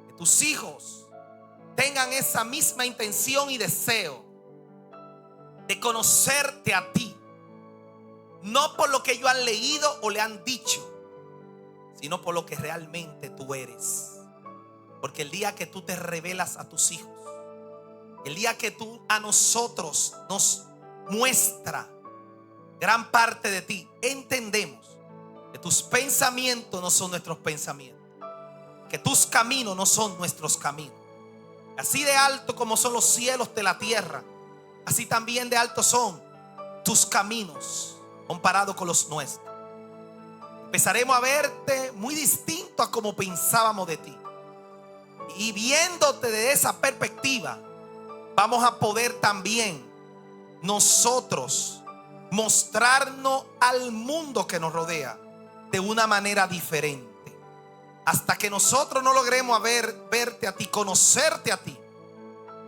que tus hijos tengan esa misma intención y deseo de conocerte a ti, no por lo que ellos han leído o le han dicho, sino por lo que realmente tú eres. Porque el día que tú te revelas a tus hijos, el día que tú a nosotros nos muestra gran parte de ti, entendemos que tus pensamientos no son nuestros pensamientos, que tus caminos no son nuestros caminos. Así de alto como son los cielos de la tierra, así también de alto son tus caminos comparado con los nuestros. Empezaremos a verte muy distinto a como pensábamos de ti. Y viéndote de esa perspectiva, vamos a poder también nosotros mostrarnos al mundo que nos rodea de una manera diferente. hasta que nosotros no logremos verte a ti, conocerte a ti,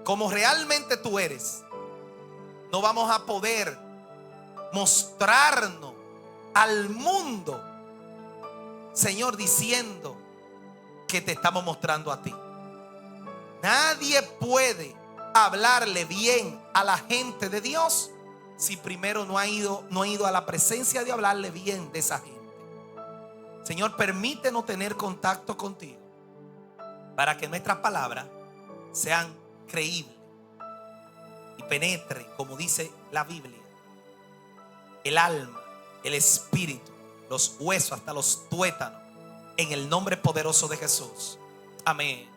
como realmente tú eres, no vamos a poder mostrarnos al mundo, Señor, diciendo que te estamos mostrando a ti. Nadie puede hablarle bien a la gente de Dios si primero no ha ido a la presencia de hablarle bien de esa gente. Señor, permítenos tener contacto contigo para que nuestras palabras sean creíbles y penetren, como dice la Biblia, el alma, el espíritu, los huesos, hasta los tuétanos, en el nombre poderoso de Jesús. Amén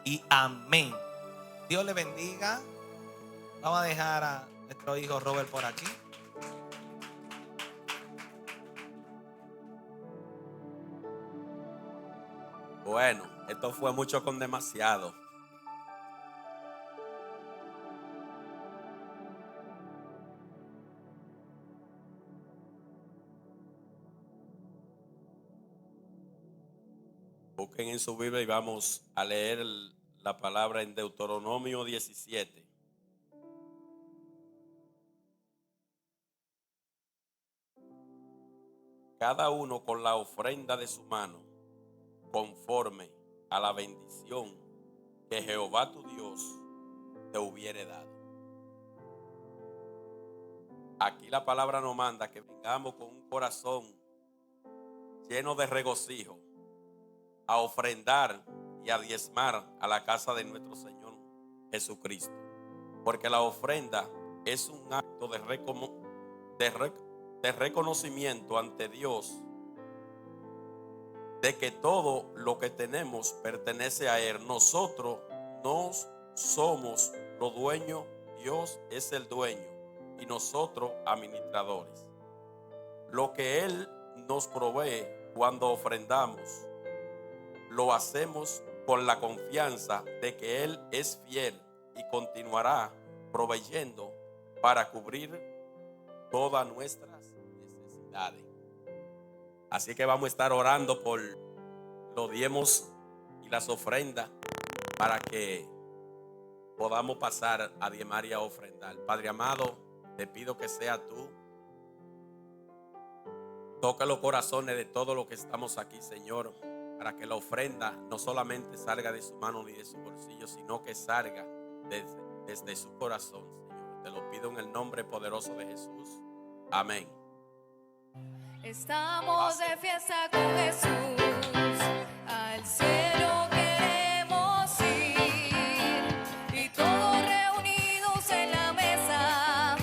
y amén. Dios le bendiga. Vamos a dejar a nuestro hijo Robert por aquí. Bueno, esto fue mucho con demasiado. Busquen en su Biblia y vamos a leer la palabra en Deuteronomio 17. Cada uno con la ofrenda de su mano, conforme a la bendición que Jehová tu Dios te hubiere dado. Aquí la palabra nos manda que vengamos con un corazón lleno de regocijo a ofrendar y a diezmar a la casa de nuestro Señor Jesucristo, porque la ofrenda es un acto de reconocimiento ante Dios de que todo lo que tenemos pertenece a Él. Nosotros no somos los dueños, Dios es el dueño y nosotros administradores. Lo que Él nos provee cuando ofrendamos, lo hacemos con la confianza de que Él es fiel y continuará proveyendo para cubrir todas nuestras necesidades. Así que vamos a estar orando por los diezmos y las ofrendas para que podamos pasar a diezmar y a ofrendar. Padre amado, te pido que sea tú. Toca los corazones de todos los que estamos aquí, Señor, para que la ofrenda no solamente salga de su mano ni de su bolsillo, sino que salga desde su corazón, Señor. Te lo pido en el nombre poderoso de Jesús. Amén. Estamos de fiesta con Jesús, al cielo queremos ir y todos reunidos en la mesa,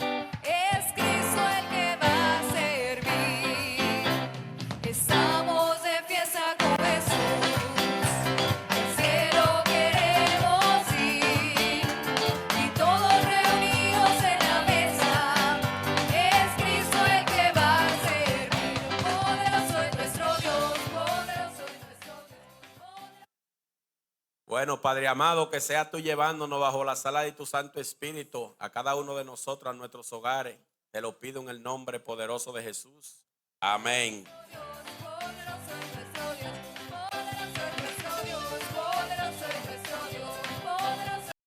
es Cristo el que va a servir. Estamos de fiesta con Jesús, al cielo queremos ir y todos reunidos en la mesa, es Cristo el que va a servir. Poderoso es nuestro Dios, poderoso es nuestro Dios. Bueno, Padre amado, que seas tú llevándonos bajo la sala de tu Santo Espíritu a cada uno de nosotros, a nuestros hogares. Te lo pido en el nombre poderoso de Jesús. Amén.